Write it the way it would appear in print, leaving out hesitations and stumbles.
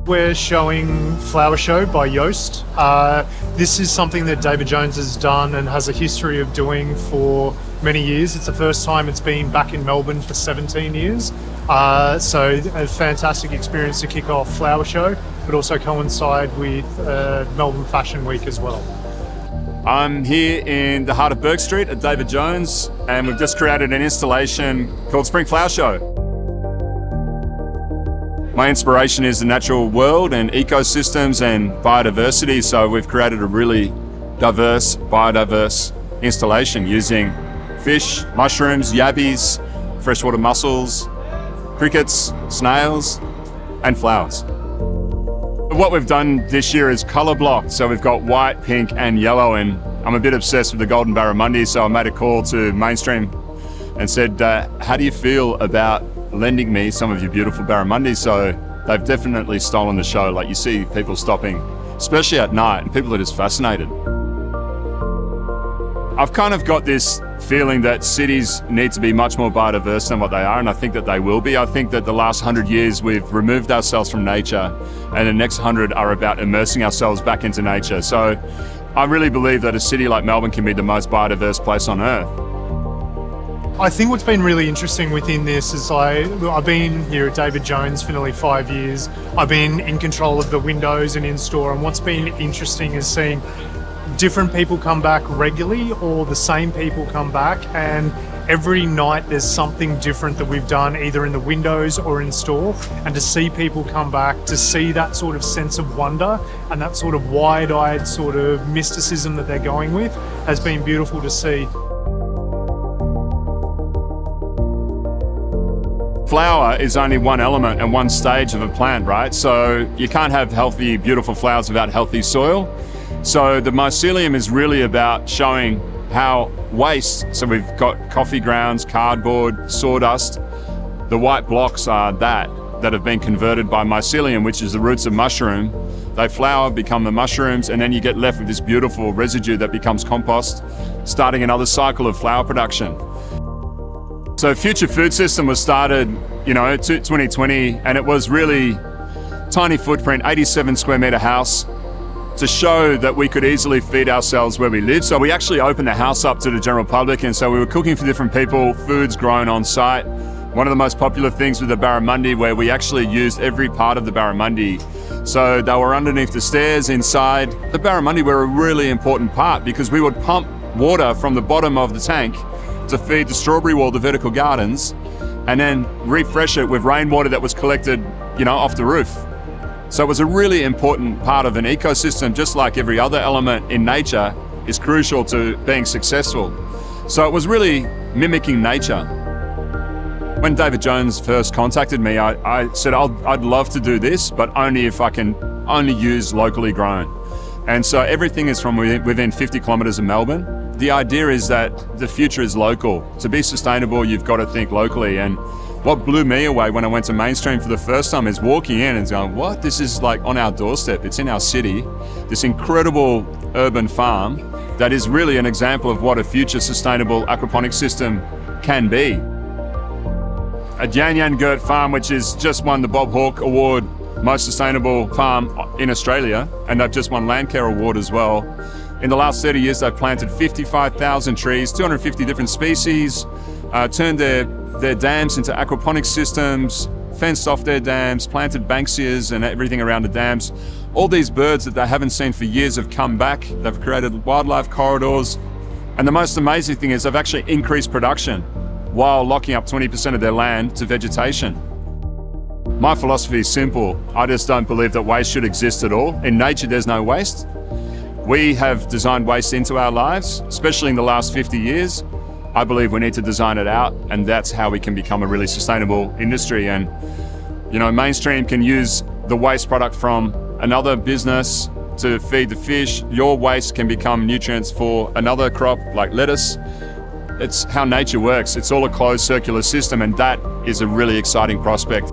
We're showing Flower Show by Joost. This is something that David Jones has done and has a history of doing for many years. It's the first time it's been back in Melbourne for 17 years. So a fantastic experience to kick off Flower Show, but also coincide with Melbourne Fashion Week as well. I'm here in the heart of Bourke Street at David Jones, and we've just created an installation called Spring Flower Show. My inspiration is the natural world and ecosystems and biodiversity, so we've created a really diverse, biodiverse installation using fish, mushrooms, yabbies, freshwater mussels, crickets, snails, and flowers. What we've done this year is colour blocked, so we've got white, pink, and yellow, and I'm a bit obsessed with the Golden Barramundi, so I made a call to Mainstream and said, how do you feel about lending me some of your beautiful barramundi? So they've definitely stolen the show. Like, you see people stopping, especially at night, and people are just fascinated. I've kind of got this feeling that cities need to be much more biodiverse than what they are, and I think that they will be. I think that the last 100 years we've removed ourselves from nature, and the next 100 are about immersing ourselves back into nature. So I really believe that a city like Melbourne can be the most biodiverse place on earth. I think what's been really interesting within this is I've been here at David Jones for nearly 5 years. I've been in control of the windows and in-store, and what's been interesting is seeing different people come back regularly or the same people come back, and every night there's something different that we've done either in the windows or in store, and to see people come back, to see that sort of sense of wonder and that sort of wide-eyed sort of mysticism that they're going with has been beautiful to see. Flower is only one element and one stage of a plant, right? So you can't have healthy, beautiful flowers without healthy soil. So the mycelium is really about showing how waste, so we've got coffee grounds, cardboard, sawdust. The white blocks are that have been converted by mycelium, which is the roots of mushroom. They flower, become the mushrooms, and then you get left with this beautiful residue that becomes compost, starting another cycle of flower production. So Future Food System was started, 2020, and it was really tiny footprint, 87 square metre house, to show that we could easily feed ourselves where we live. So we actually opened the house up to the general public, and so we were cooking for different people, foods grown on site. One of the most popular things with the barramundi, where we actually used every part of the barramundi. So they were underneath the stairs, inside. The barramundi were a really important part because we would pump water from the bottom of the tank to feed the strawberry wall, the vertical gardens, and then refresh it with rainwater that was collected, off the roof. So it was a really important part of an ecosystem, just like every other element in nature is crucial to being successful. So it was really mimicking nature. When David Jones first contacted me, I said, I'd love to do this, but only if I can only use locally grown. And so everything is from within 50 kilometres of Melbourne. The idea is that the future is local. To be sustainable, you've got to think locally. And what blew me away when I went to Mainstream for the first time is walking in and going, what? This is like on our doorstep. It's in our city, this incredible urban farm that is really an example of what a future sustainable aquaponics system can be. At Yan Yan Gert Farm, which has just won the Bob Hawke Award, most sustainable farm in Australia, and they've just won Landcare Award as well. In the last 30 years, they've planted 55,000 trees, 250 different species, turned their dams into aquaponics systems, fenced off their dams, planted banksias and everything around the dams. All these birds that they haven't seen for years have come back. They've created wildlife corridors. And the most amazing thing is they've actually increased production while locking up 20% of their land to vegetation. My philosophy is simple. I just don't believe that waste should exist at all. In nature, there's no waste. We have designed waste into our lives, especially in the last 50 years. I believe we need to design it out, and that's how we can become a really sustainable industry. And, Mainstream can use the waste product from another business to feed the fish. Your waste can become nutrients for another crop like lettuce. It's how nature works. It's all a closed circular system, and that is a really exciting prospect.